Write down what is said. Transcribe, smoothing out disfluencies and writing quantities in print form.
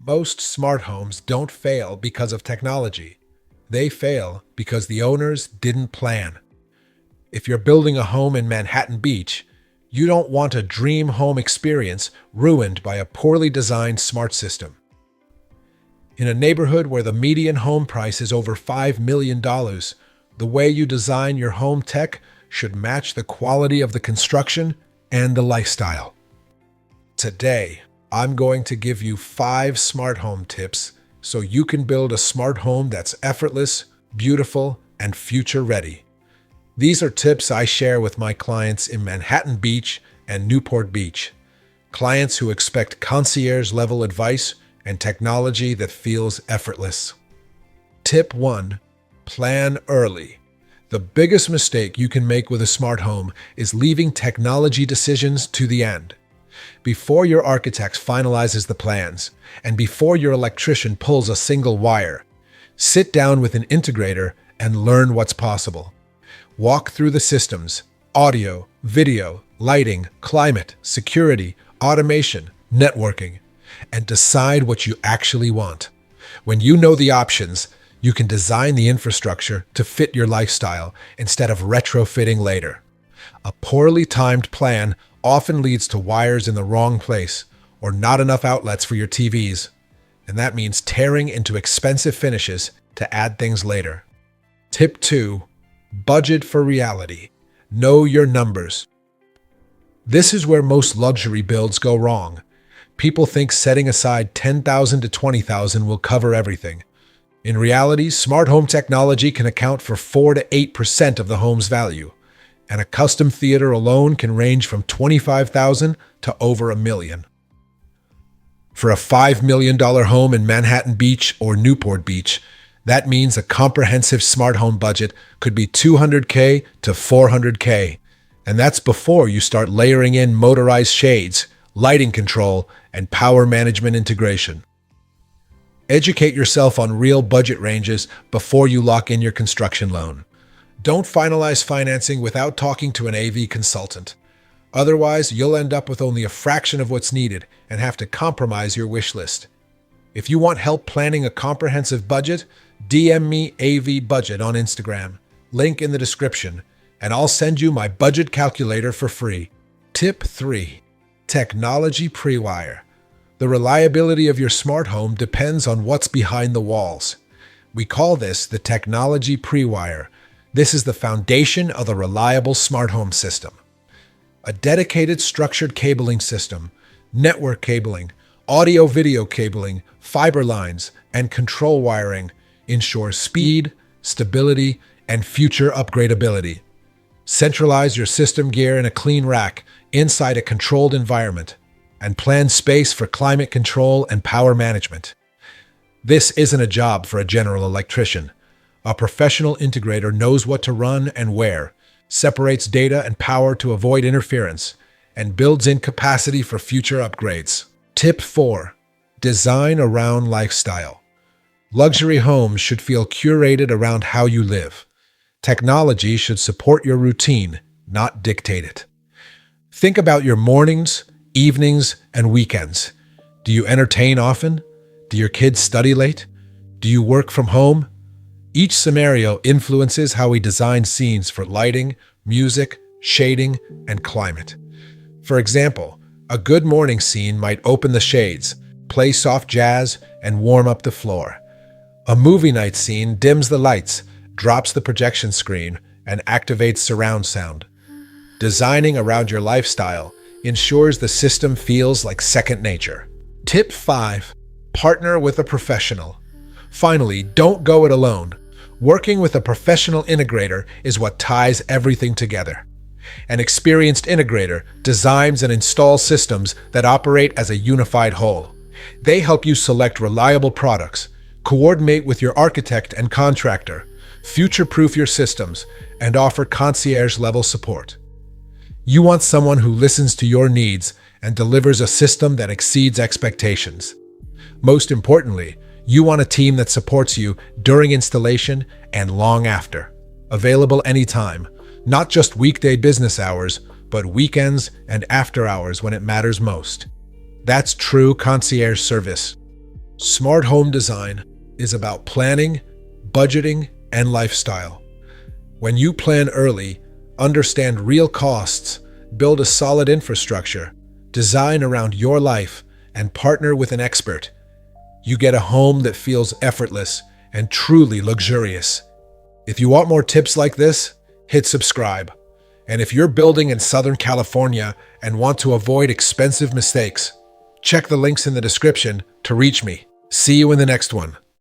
Most smart homes don't fail because of technology. They fail because the owners didn't plan. If you're building a home in Manhattan Beach, you don't want a dream home experience ruined by a poorly designed smart system. In a neighborhood where the median home price is over $5 million, the way you design your home tech should match the quality of the construction and the lifestyle. Today, I'm going to give you 5 smart home tips so you can build a smart home that's effortless, beautiful, and future-ready. These are tips I share with my clients in Manhattan Beach and Newport Beach, clients who expect concierge-level advice and technology that feels effortless. Tip 1. Plan early. The biggest mistake you can make with a smart home is leaving technology decisions to the end. Before your architect finalizes the plans, and before your electrician pulls a single wire, sit down with an integrator and learn what's possible. Walk through the systems: audio, video, lighting, climate, security, automation, networking, and decide what you actually want. When you know the options, you can design the infrastructure to fit your lifestyle instead of retrofitting later. A poorly timed plan often leads to wires in the wrong place or not enough outlets for your TVs, and that means tearing into expensive finishes to add things later. Tip 2. Budget for reality. Know your numbers. This is where most luxury builds go wrong. People think setting aside $10,000 to $20,000 will cover everything. In reality, smart home technology can account for 4 to 8% of the home's value, and a custom theater alone can range from $25,000 to over $1 million. For a $5 million home in Manhattan Beach or Newport Beach, that means a comprehensive smart home budget could be $200K to $400K, and that's before you start layering in motorized shades, lighting control, and power management integration. Educate yourself on real budget ranges before you lock in your construction loan. Don't finalize financing without talking to an AV consultant. Otherwise, you'll end up with only a fraction of what's needed and have to compromise your wish list. If you want help planning a comprehensive budget, DM me AV Budget on Instagram, link in the description, and I'll send you my budget calculator for free. Tip 3. Technology pre-wire. The reliability of your smart home depends on what's behind the walls. We call this the technology pre-wire. This is the foundation of a reliable smart home system. A dedicated structured cabling system, network cabling, audio-video cabling, fiber lines, and control wiring ensures speed, stability, and future upgradability. Centralize your system gear in a clean rack inside a controlled environment, and plan space for climate control and power management. This isn't a job for a general electrician. A professional integrator knows what to run and where, separates data and power to avoid interference, and builds in capacity for future upgrades. Tip 4. Design around lifestyle. Luxury homes should feel curated around how you live. Technology should support your routine, not dictate it. Think about your mornings, evenings, and weekends. Do you entertain often? Do your kids study late? Do you work from home? Each scenario influences how we design scenes for lighting, music, shading, and climate. For example, a good morning scene might open the shades, play soft jazz, and warm up the floor. A movie night scene dims the lights, drops the projection screen, and activates surround sound. Designing around your lifestyle ensures the system feels like second nature. Tip 5. Partner with a professional. Finally, don't go it alone. Working with a professional integrator is what ties everything together. An experienced integrator designs and installs systems that operate as a unified whole. They help you select reliable products, coordinate with your architect and contractor, future-proof your systems, and offer concierge-level support. You want someone who listens to your needs and delivers a system that exceeds expectations. Most importantly, you want a team that supports you during installation and long after. Available anytime, not just weekday business hours, but weekends and after hours when it matters most. That's true concierge service. Smart home design is about planning, budgeting, and lifestyle. When you plan early, understand real costs, build a solid infrastructure, design around your life, and partner with an expert, you get a home that feels effortless and truly luxurious. If you want more tips like this, hit subscribe. And if you're building in Southern California and want to avoid expensive mistakes, check the links in the description to reach me. See you in the next one.